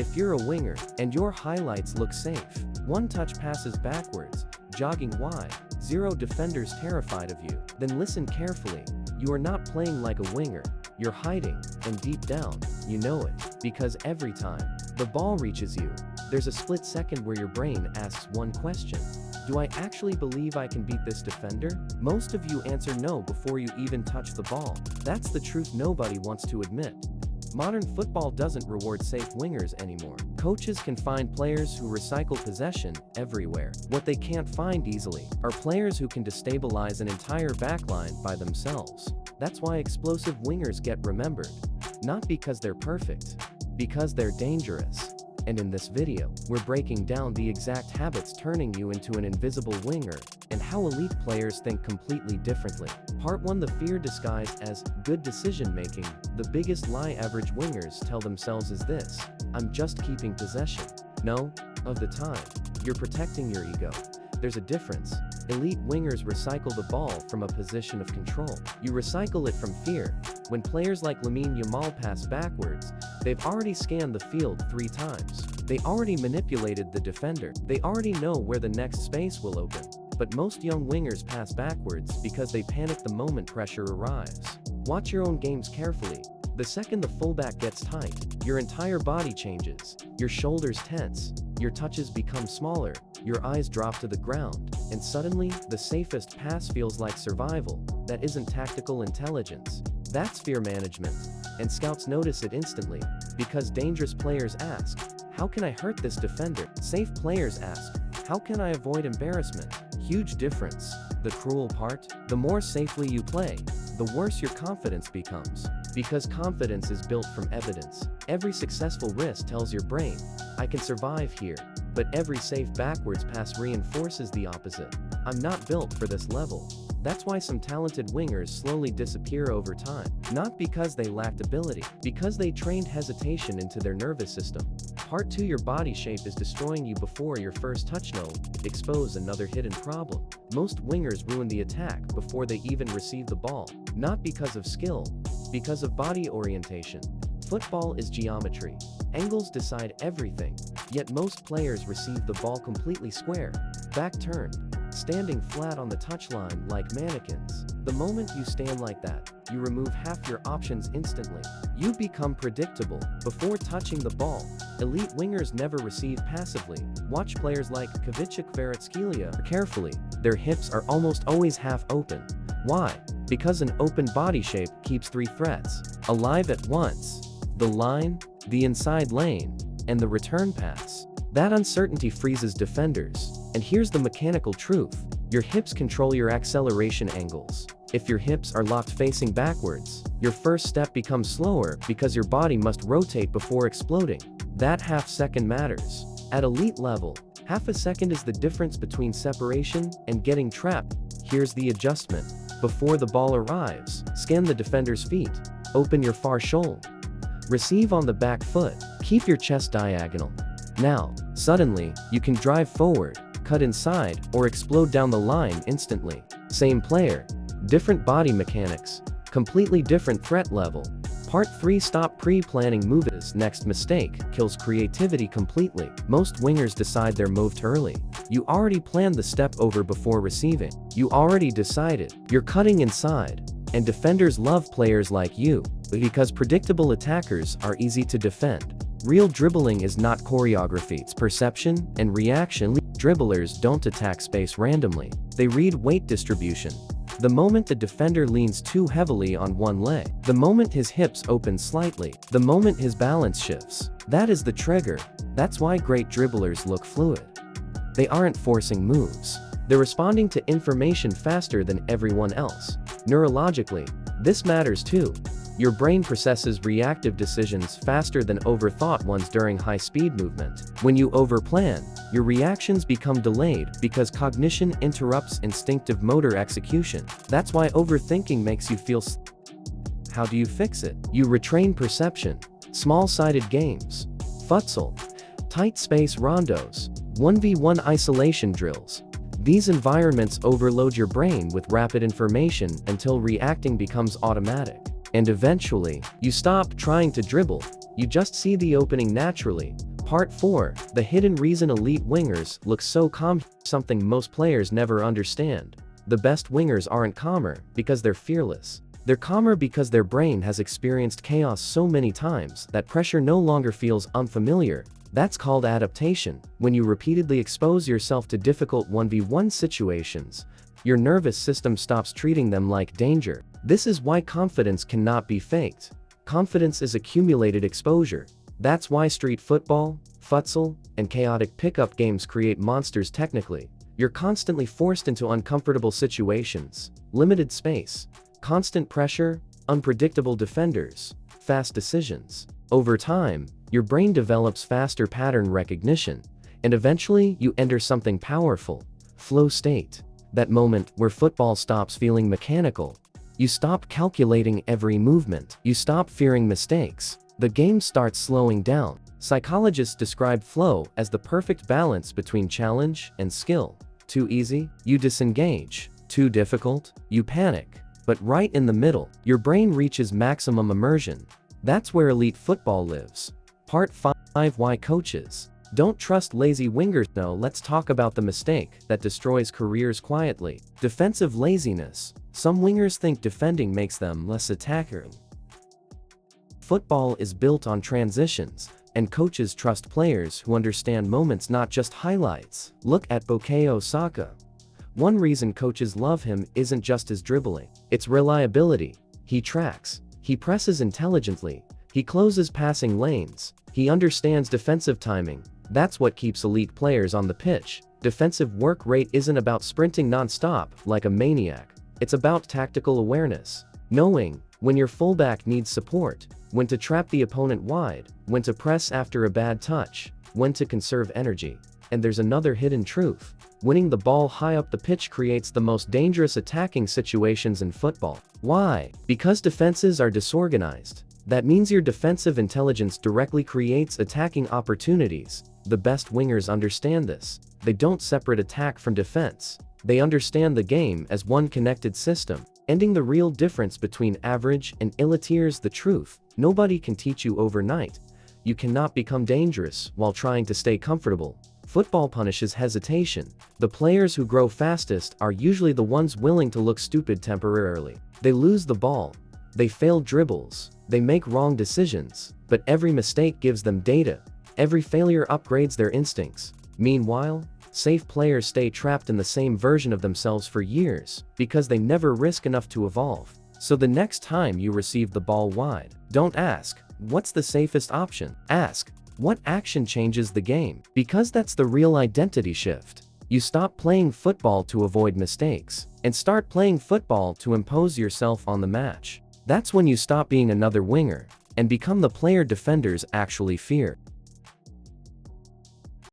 If you're a winger, and your highlights look safe, one touch passes backwards, jogging wide, 0 defenders terrified of you, then listen carefully. You are not playing like a winger, you're hiding, and deep down, you know it, because every time the ball reaches you, there's a split second where your brain asks one question. Do I actually believe I can beat this defender? Most of you answer no before you even touch the ball. That's the truth nobody wants to admit. Modern football doesn't reward safe wingers anymore. Coaches can find players who recycle possession everywhere. What they can't find easily are players who can destabilize an entire backline by themselves. That's why explosive wingers get remembered. Not because they're perfect, because they're dangerous. And in this video, we're breaking down the exact habits turning you into an invisible winger, and how elite players think completely differently. Part 1: The fear disguised as good decision making. The biggest lie average wingers tell themselves is this: I'm just keeping possession. No, of the time, you're protecting your ego. There's a difference. Elite wingers recycle the ball from a position of control. You recycle it from fear. When players like Lamine Yamal pass backwards, they've already scanned the field 3 times. They already manipulated the defender. They already know where the next space will open. But most young wingers pass backwards because they panic the moment pressure arrives. Watch your own games carefully. The second the fullback gets tight, your entire body changes. Your shoulders tense, your touches become smaller, your eyes drop to the ground, and suddenly, the safest pass feels like survival. That isn't tactical intelligence. That's fear management. And scouts notice it instantly, because dangerous players ask, how can I hurt this defender? Safe players ask, how can I avoid embarrassment? Huge difference. The cruel part? The more safely you play, the worse your confidence becomes. Because confidence is built from evidence. Every successful risk tells your brain, I can survive here. But every safe backwards pass reinforces the opposite. I'm not built for this level. That's why some talented wingers slowly disappear over time. Not because they lacked ability, because they trained hesitation into their nervous system. Part 2: Your body shape is destroying you before your first touch. No, expose another hidden problem. Most wingers ruin the attack before they even receive the ball. Not because of skill, because of body orientation. Football is geometry. Angles decide everything, yet most players receive the ball completely square, back turned, standing flat on the touchline like mannequins. The moment you stand like that, you remove half your options instantly. You become predictable before touching the ball. Elite wingers never receive passively. Watch players like Kvaratskhelia carefully. Their hips are almost always half open. Why? Because an open body shape keeps 3 threats alive at once: the line, the inside lane, and the return pass. That uncertainty freezes defenders. And here's the mechanical truth: your hips control your acceleration angles. If your hips are locked facing backwards, your first step becomes slower because your body must rotate before exploding. That half second matters. At elite level, half a second is the difference between separation and getting trapped. Here's the adjustment. Before the ball arrives, scan the defender's feet. Open your far shoulder. Receive on the back foot. Keep your chest diagonal. Now, suddenly, you can drive forward, cut inside, or explode down the line instantly. Same player, different body mechanics, completely different threat level. Part 3: Stop pre-planning moves. Next mistake kills creativity completely. Most wingers decide their move early. You already planned the step over before receiving. You already decided. You're cutting inside. And defenders love players like you, because predictable attackers are easy to defend. Real dribbling is not choreography, it's perception and reaction. Dribblers don't attack space randomly. They read weight distribution. The moment the defender leans too heavily on one leg, the moment his hips open slightly, the moment his balance shifts, that is the trigger. That's why great dribblers look fluid. They aren't forcing moves. They're responding to information faster than everyone else. Neurologically, this matters too. Your brain processes reactive decisions faster than overthought ones during high-speed movement. When you overplan, your reactions become delayed because cognition interrupts instinctive motor execution. That's why overthinking makes you feel How do you fix it? You retrain perception. Small-sided games. Futsal. Tight space rondos. 1v1 isolation drills. These environments overload your brain with rapid information until reacting becomes automatic. And eventually, you stop trying to dribble. You just see the opening naturally. Part 4. The hidden reason elite wingers look so calm. Something most players never understand. The best wingers aren't calmer because they're fearless. They're calmer because their brain has experienced chaos so many times that pressure no longer feels unfamiliar. That's called adaptation. When you repeatedly expose yourself to difficult 1v1 situations, your nervous system stops treating them like danger. This is why confidence cannot be faked. Confidence is accumulated exposure. That's why street football, futsal, and chaotic pickup games create monsters technically. You're constantly forced into uncomfortable situations, limited space, constant pressure, unpredictable defenders, fast decisions. Over time, your brain develops faster pattern recognition, and eventually you enter something powerful, flow state. That moment where football stops feeling mechanical. You stop calculating every movement. You stop fearing mistakes. The game starts slowing down. Psychologists describe flow as the perfect balance between challenge and skill. Too easy, you disengage. Too difficult, you panic. But right in the middle, your brain reaches maximum immersion. That's where elite football lives. Part 5. Why coaches don't trust lazy wingers. Now let's talk about the mistake that destroys careers quietly. Defensive laziness. Some wingers think defending makes them less attacking. Football is built on transitions, and coaches trust players who understand moments, not just highlights. Look at Bukayo Saka. One reason coaches love him isn't just his dribbling, it's reliability. He tracks, he presses intelligently, he closes passing lanes, he understands defensive timing. That's what keeps elite players on the pitch. Defensive work rate isn't about sprinting non-stop like a maniac. It's about tactical awareness, knowing when your fullback needs support, when to trap the opponent wide, when to press after a bad touch, when to conserve energy. And there's another hidden truth. Winning the ball high up the pitch creates the most dangerous attacking situations in football. Why? Because defenses are disorganized. That means your defensive intelligence directly creates attacking opportunities. The best wingers understand this. They don't separate attack from defense. They understand the game as one connected system. Ending the real difference between average and elite. Here's the truth. Nobody can teach you overnight. You cannot become dangerous while trying to stay comfortable. Football punishes hesitation. The players who grow fastest are usually the ones willing to look stupid temporarily. They lose the ball. They fail dribbles. They make wrong decisions. But every mistake gives them data. Every failure upgrades their instincts. Meanwhile, safe players stay trapped in the same version of themselves for years because they never risk enough to evolve. So the next time you receive the ball wide, don't ask, what's the safest option? Ask, what action changes the game? Because that's the real identity shift. You stop playing football to avoid mistakes and start playing football to impose yourself on the match. That's when you stop being another winger and become the player defenders actually fear.